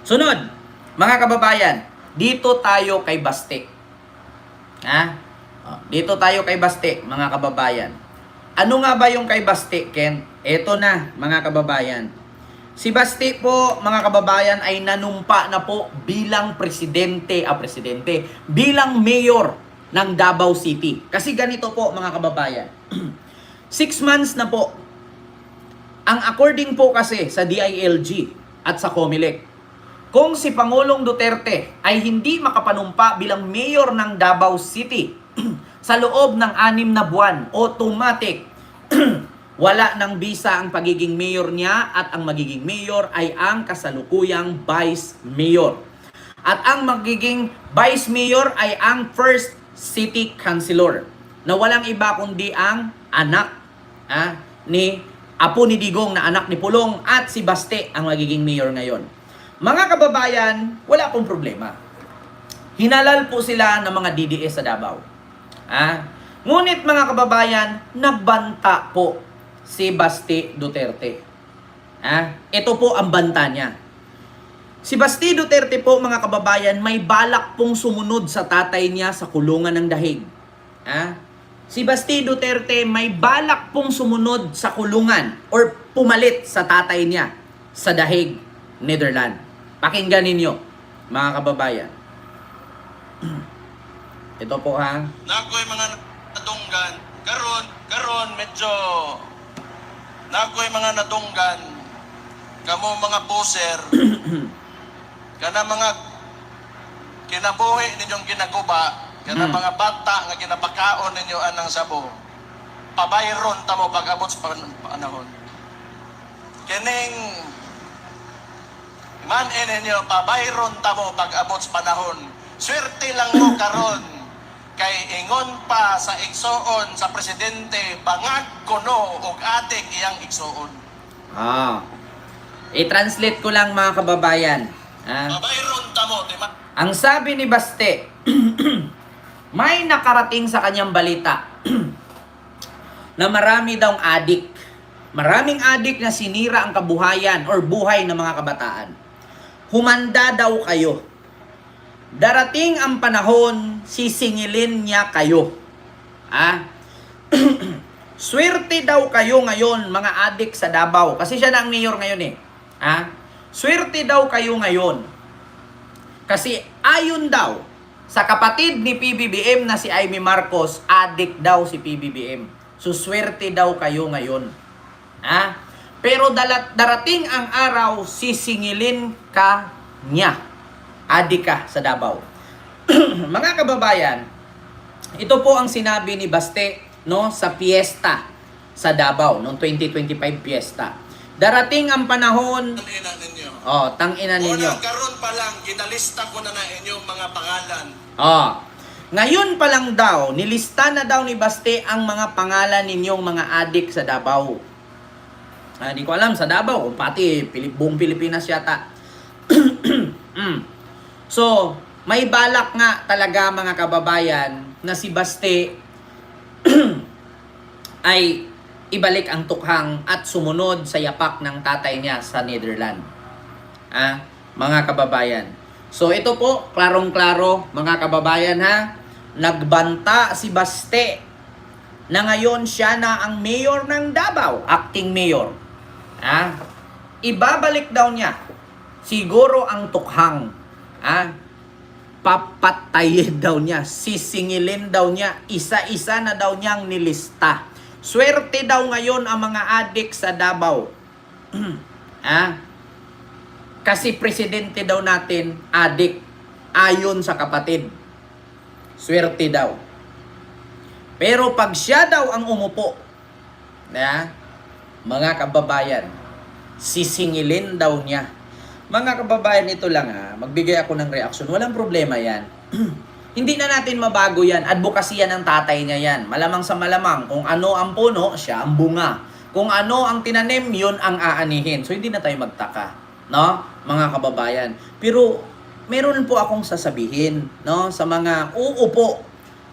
Sunod, mga kababayan, dito tayo kay Baste. Dito tayo kay Baste, mga kababayan. Ano nga ba yung kay Baste, Ken? Eto na, mga kababayan. Si Baste po, mga kababayan, ay nanumpa na po bilang bilang mayor ng Davao City. Kasi ganito po, mga kababayan. 6 months na po. Ang according po kasi sa DILG at sa COMELEC, kung si Pangulong Duterte ay hindi makapanumpa bilang mayor ng Davao City sa loob ng 6 na buwan, automatic, wala ng visa ang pagiging mayor niya at ang magiging mayor ay ang kasalukuyang vice mayor. At ang magiging vice mayor ay ang first city councilor na walang iba kundi ang anak ni apo ni Digong na anak ni Pulong at si Baste ang magiging mayor ngayon. Mga kababayan, wala pong problema. Hinalal po sila ng mga DDS sa Davao. Ngunit mga kababayan, nagbanta po si Baste Duterte. Ito po ang banta niya. Si Baste Duterte po, mga kababayan, may balak pong sumunod sa tatay niya sa kulungan ng Dahig. Si Baste Duterte may balak pong sumunod sa kulungan or pumalit sa tatay niya sa Dahig, Netherlands. Pakinggan ninyo, mga kababayan. Ito po Nakoy mga nadunggan, karon medyo nakoy mga nadunggan, kamo mga poser, kana mga kinabuhi ninyong ginaguba, kana mga bata nga ginapakaon ninyo anang sabo, pabayron tamo pag-abot sa panahon. Kining man-in ninyo, pabayron tamo pag-abot sa panahon. Swerte lang mo karon kay ingon pa sa igsoon sa presidente, bangag kuno og atik iyang igsoon. I-translate ko lang, mga kababayan. Pabayron tamo, di ba? Ang sabi ni Baste, may nakarating sa kanyang balita na marami daw adik. Maraming adik na sinira ang kabuhayan or buhay ng mga kabataan. Humanda daw kayo. Darating ang panahon, sisingilin niya kayo. Swerte daw kayo ngayon, mga adik sa Davao. Kasi siya na ang mayor ngayon Swerte daw kayo ngayon. Kasi ayon daw sa kapatid ni PBBM na si Amy Marcos, adik daw si PBBM. So swerte daw kayo ngayon. Pero darating ang araw, sisingilin ka niya. Adik ka sa Davao. Mga kababayan, ito po ang sinabi ni Baste sa fiesta sa Davao, noong 2025 fiesta. Darating ang panahon, Tangina ninyo. tangina ninyo. Karon pa lang ginalista ko na inyong mga pangalan. Ngayon pa lang daw, nilista na daw ni Baste ang mga pangalan ninyong mga adik sa Davao. Hindi ko alam sa Davao, pati buong Pilipinas yata. So, may balak nga talaga, mga kababayan, na si Baste ay ibalik ang tukhang at sumunod sa yapak ng tatay niya sa Netherlands. Mga kababayan. So, ito po, klarong-klaro, mga kababayan nagbanta si Baste na ngayon siya na ang mayor ng Davao, acting mayor. Ibabalik daw niya siguro ang tukhang. Papatayin daw niya, sisingilin daw niya, isa-isa na daw niyang nilista. Swerte daw ngayon ang mga adik sa Davao. Kasi presidente daw natin, adik, ayon sa kapatid. Swerte daw. Pero pag siya daw ang umupo, mga kababayan, sisingilin daw niya. Mga kababayan, ito lang magbigay ako ng reaksyon. Walang problema yan. Hindi na natin mabago yan. Advokasya ng tatay niya yan. Malamang sa malamang, kung ano ang puno, siya ang bunga. Kung ano ang tinanim, yun ang aanihin. So, hindi na tayo magtaka. Mga kababayan. Pero, meron po akong sasabihin, sa mga uupo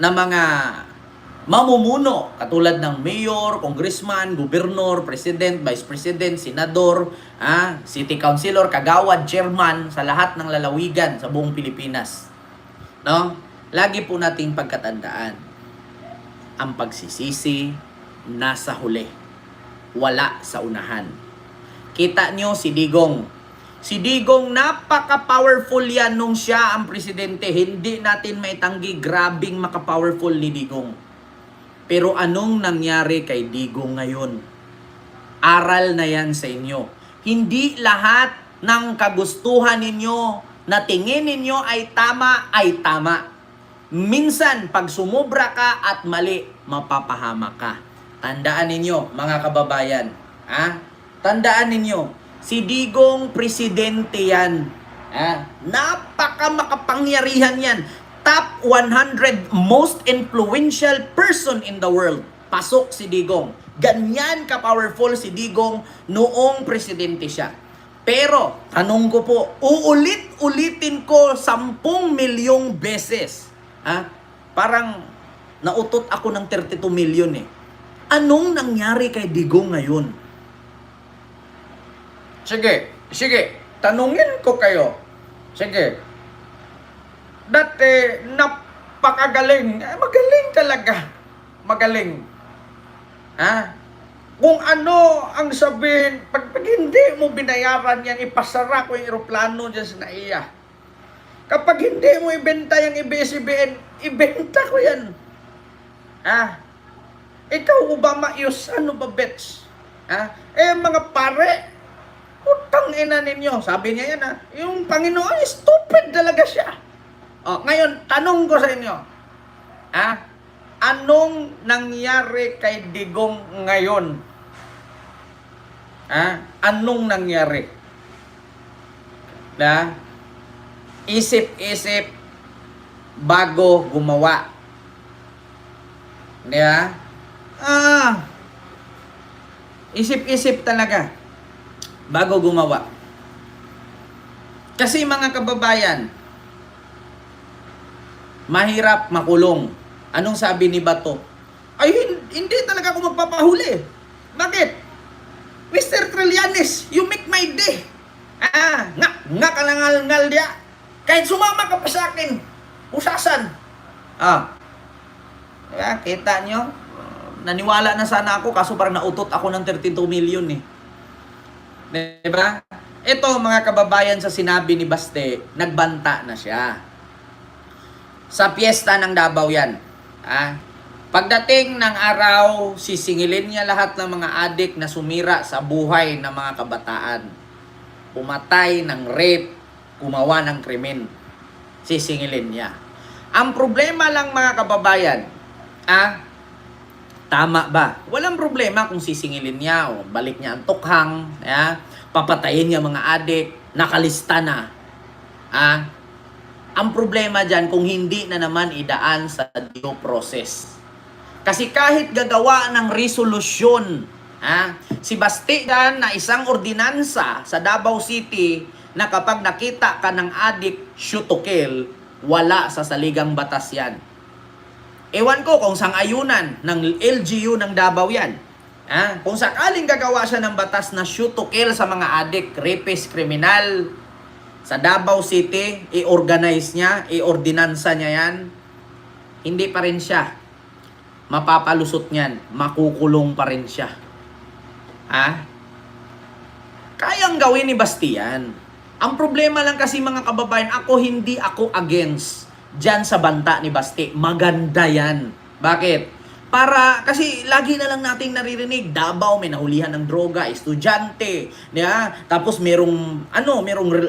na mga mamumuno katulad ng mayor, congressman, gobernador, president, vice president, senador, city councilor, kagawad, chairman sa lahat ng lalawigan sa buong Pilipinas. No? Lagi po nating pagkatandaan, ang pagsisisi nasa huli, wala sa unahan. Kita nyo si Digong. Si Digong, napaka-powerful yan nung siya ang presidente. Hindi natin maitanggi, grabing maka-powerful ni Digong. Pero anong nangyari kay Digong ngayon? Aral na yan sa inyo. Hindi lahat ng kagustuhan ninyo na tingin ninyo ay tama. Minsan, pag sumobra ka at mali, mapapahamak ka. Tandaan ninyo, mga kababayan. Tandaan ninyo, si Digong presidente yan. Napaka makapangyarihan yan. Top 100 most influential person in the world. Pasok si Digong. Ganyan ka-powerful si Digong noong presidente siya. Pero, tanong ko po, uulit-ulitin ko 10 milyong beses. Parang nautot ako ng 32 million eh. Anong nangyari kay Digong ngayon? Sige, tanungin ko kayo. Sige. Dati, napakagaling. Magaling talaga. Magaling. Kung ano ang sabihin, pag hindi mo binayaran yan, ipasara ko yung aeroplano dyan sa NAIA. Kapag hindi mo ibenta yung ABS-CBN, ibenta ko yan. Ikaw, Obama, ano ba, bets? Mga pare, utang ina ninyo. Sabi niya yan, yung Panginoon, stupid talaga siya. Ngayon, tanong ko sa inyo, anong nangyari kay Digong ngayon? Anong nangyari? Isip-isip bago gumawa. Isip-isip talaga bago gumawa. Kasi mga kababayan, mahirap makulong. Anong sabi ni Bato? Ay, hindi talaga ako magpapahuli. Bakit? Mr. Trillanes, you make my day. Nga kalangal-ngal dia. Kahit sumama ka pa sa akin, usasan. Kita nyo? Naniwala na sana ako, kaso parang nautot ako ng 32 million eh. Diba? Ito mga kababayan, sa sinabi ni Baste, nagbanta na siya. Sa piyesta ng Davao yan. Pagdating ng araw, sisingilin niya lahat ng mga adik na sumira sa buhay ng mga kabataan. Pumatay ng rape, gumawa ng krimen. Sisingilin niya. Ang problema lang mga kababayan, tama ba? Walang problema kung sisingilin niya o balik niya ang tukhang, papatayin niya mga adik, nakalista na. Ang problema dyan kung hindi na naman idaan sa due process. Kasi kahit gagawa ng resolusyon, si Basti dyan na isang ordinansa sa Davao City na kapag nakita ka ng adik, shoot to kill, wala sa saligang batas yan. Ewan ko kung sang-ayunan ng LGU ng Davao yan. Kung sakaling gagawa siya ng batas na shoot to kill sa mga adik, rapist, kriminal, sa Davao City, i-organize niya, i-ordinansa niya yan, hindi pa rin siya mapapalusot niyan, makukulong pa rin siya. Kayang gawin ni Bastian. Ang problema lang kasi mga kababayan, hindi ako against dyan sa banta ni Basti. Maganda yan. Bakit? Kasi lagi na lang nating naririnig, Davao may nahulihan ng droga, estudyante, tapos merong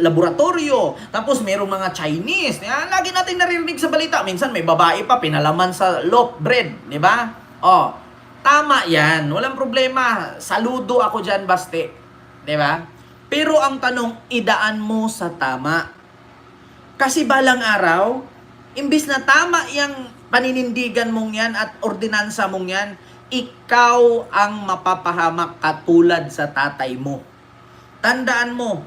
laboratorio, tapos merong mga Chinese, lagi nating naririnig sa balita. Minsan may babae pa pinalaman sa loaf bread, di ba? Tama yan, walang problema. Saludo ako dyan, Basti, di ba? Pero ang tanong, idaan mo sa tama. Kasi balang araw, imbis na tama yung paninindigan mong yan at ordinansa mong yan, ikaw ang mapapahamak katulad sa tatay mo. Tandaan mo,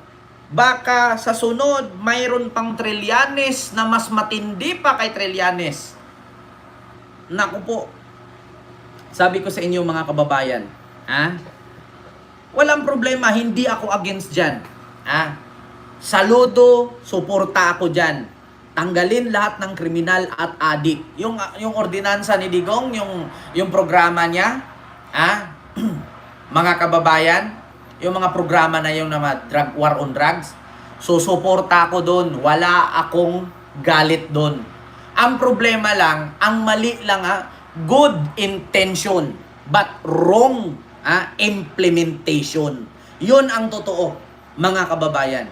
baka sa sunod, mayroon pang Trillanes na mas matindi pa kay Trillanes. Naku po, Sabi ko sa inyo mga kababayan, walang problema, hindi ako against dyan. Saludo, suporta ako dyan. Tanggalin lahat ng kriminal at adik. Yung ordinansa ni Digong, yung programa niya, mga kababayan, yung mga programa na yung war on drugs, susuporta ako doon. Wala akong galit doon. Ang problema lang, ang mali lang good intention but wrong implementation. Yun ang totoo, mga kababayan.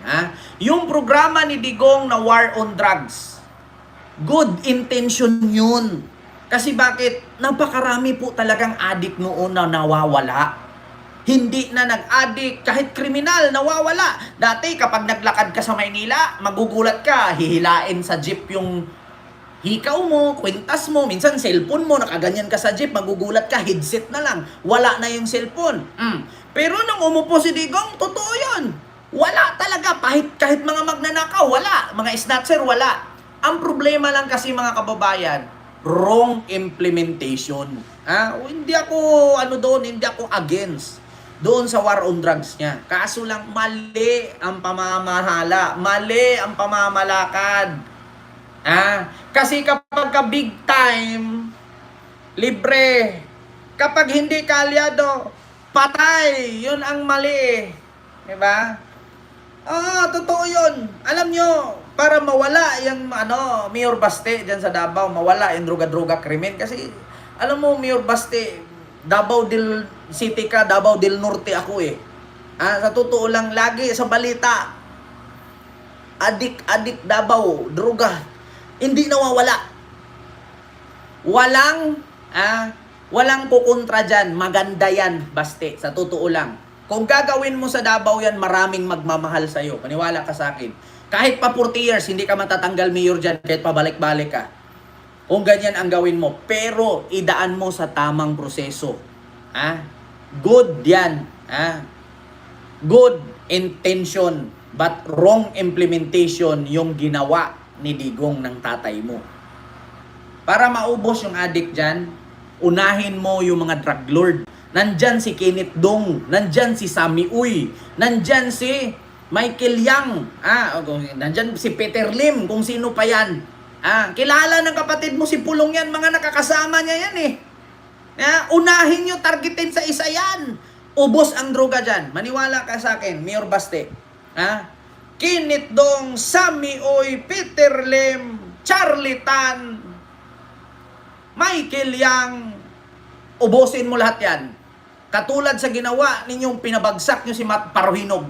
Yung programa ni Digong na war on drugs, good intention yun. Kasi bakit? Napakarami po talagang addict noon na nawawala. Hindi na nag-addict, kahit kriminal, nawawala. Dati kapag naglakad ka sa Maynila, magugulat ka, hihilain sa jeep yung hikaw mo, kwintas mo, minsan cellphone mo, nakaganyan ka sa jeep, magugulat ka, headset na lang, wala na yung cellphone. Pero nung umupo si Digong, totoo yun. Wala talaga, kahit mga magnanakaw, wala. Mga snatcher, wala. Ang problema lang kasi mga kababayan, wrong implementation. Hindi ako, hindi ako against doon sa war on drugs niya. Kaso lang, mali ang pamamahala, mali ang pamamalakad. Kasi kapag ka big time, libre. Kapag hindi kalyado, patay. Yun ang mali. Diba? Totoo yun. Alam nyo, para mawala yung Mayor Baste dyan sa Davao, mawala yung droga-droga krimen. Kasi, alam mo, Mayor Baste, Davao del City ka, Davao del Norte ako eh. Sa totoo lang, lagi sa balita, adik Davao, droga. Hindi nawawala. Walang kukontra dyan. Maganda yan, Baste. Sa totoo lang. Kung gagawin mo sa Davao yan, maraming magmamahal sa'yo. Paniwala ka sa akin. Kahit pa 40 years, hindi ka matatanggal mayor dyan. Kahit pabalik-balik ka. Kung ganyan ang gawin mo. Pero, idaan mo sa tamang proseso. Good yan. Good intention. But wrong implementation yung ginawa ni Digong ng tatay mo. Para maubos yung addict dyan, unahin mo yung mga drug lord. Nandyan si Kenneth Dong, nandyan si Sammy Uy, nandyan si Michael Yang, nandyan si Peter Lim, kung sino pa yan. Kilala ng kapatid mo si Pulong yan, mga nakakasama niya yan eh. Unahin nyo, targetin sa isa yan. Ubos ang droga dyan. Maniwala ka sa akin, Mayor Baste. Kenneth Dong, Sammy Uy, Peter Lim, Charlie Tan, Michael Yang, ubusin mo lahat yan. Katulad sa ginawa ninyong pinabagsak nyo si Matt Paruhinog.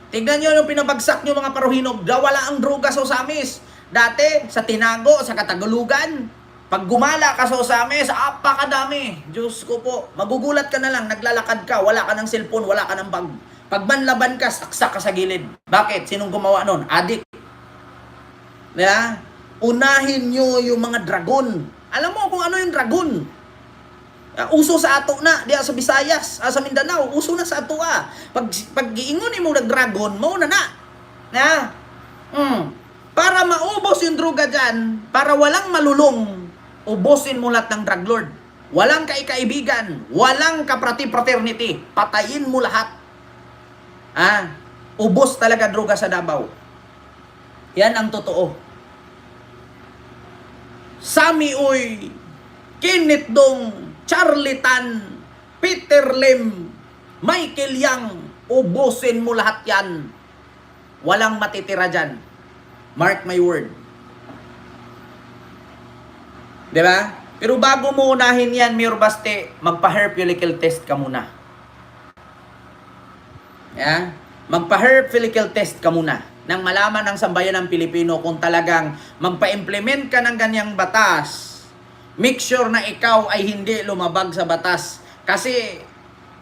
Tignan nyo yung pinabagsak nyo mga Paruhinog. Wala ang droga sa Osamis. Dati, sa Tinago, sa Katagulugan, pag gumala ka sa Osamis, apakadami. Diyos ko po, magugulat ka na lang, naglalakad ka, wala ka ng cellphone, wala ka ng bag. Pag manlaban ka, saksak ka sa gilid. Bakit? Sinong gumawa nun? Adik. Unahin nyo yung mga dragon. Alam mo kung ano yung dragon? Uso sa ato na, diya sa Visayas, sa Mindanao, uso na sa ato Pag giingon mo nag-dragon, mo na. Para maubos yung droga dyan, para walang malulong, ubusin mo lahat ng drug lord. Walang kaibigan, walang kaprati-fraternity, patayin mo lahat. Ubos talaga droga sa Davao. Yan ang totoo. Sammy Uy, Kenneth Dong, Charlie Tan, Peter Lim, Michael Yang, ubusin mo lahat yan. Walang matitira dyan. Mark my word. Diba? Pero bago mo unahin yan, Mayor Baste, magpa-hair follicle test ka muna. Magpa-hair follicle test ka muna. Nang malaman ng sambayan ng Pilipino kung talagang magpa-implement ka ng ganyang batas, make sure na ikaw ay hindi lumabag sa batas. Kasi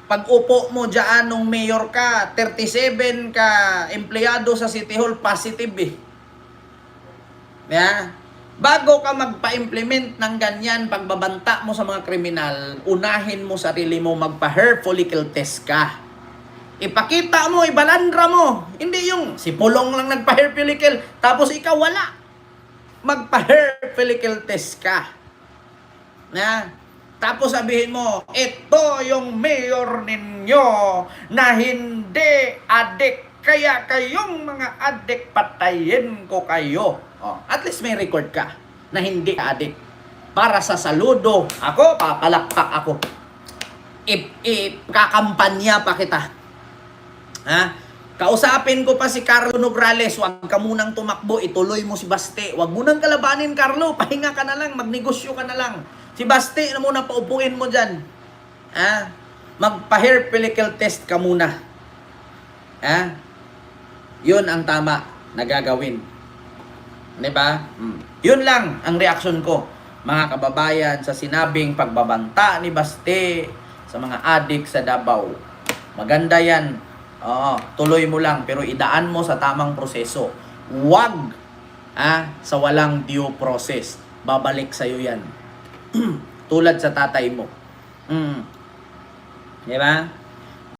pag upo mo dyan nung mayor ka, 37 ka empleyado sa City Hall, positive eh. Bago ka magpa-implement ng ganyan, pagbabanta mo sa mga kriminal, unahin mo sarili mo, magpa-hair follicle test ka. Ipakita mo, ibalandra mo. Hindi yung si Pulong lang nagpa-hair follicle, tapos ikaw wala. Magpa-hair follicle test ka. Tapos sabihin mo, ito yung mayor ninyo na hindi adik. Kaya kayong mga adik, patayin ko kayo. Oh, at least may record ka na hindi ka adik. Para sa saludo, ako, papalakpak ako. Kakampanya pa kita. Ha? Kausapin ko pa si Carlo Nograles, huwag ka munang tumakbo, ituloy mo si Baste. Huwag mo nang kalabanin, Carlo, pahinga ka na lang, magnegosyo ka na lang. Si Baste na muna, paupuin mo dyan. Ha? Magpa-hair follicle test ka muna. Ha? Yun ang tama na gagawin. Diba? Yun lang ang reaksyon ko, mga kababayan, sa sinabing pagbabanta ni Baste sa mga adik sa Davao. Maganda yan. Oo, tuloy mo lang, pero idaan mo sa tamang proseso. Huwag sa walang due process. Babalik sa'yo yan. Tulad sa tatay mo. Diba?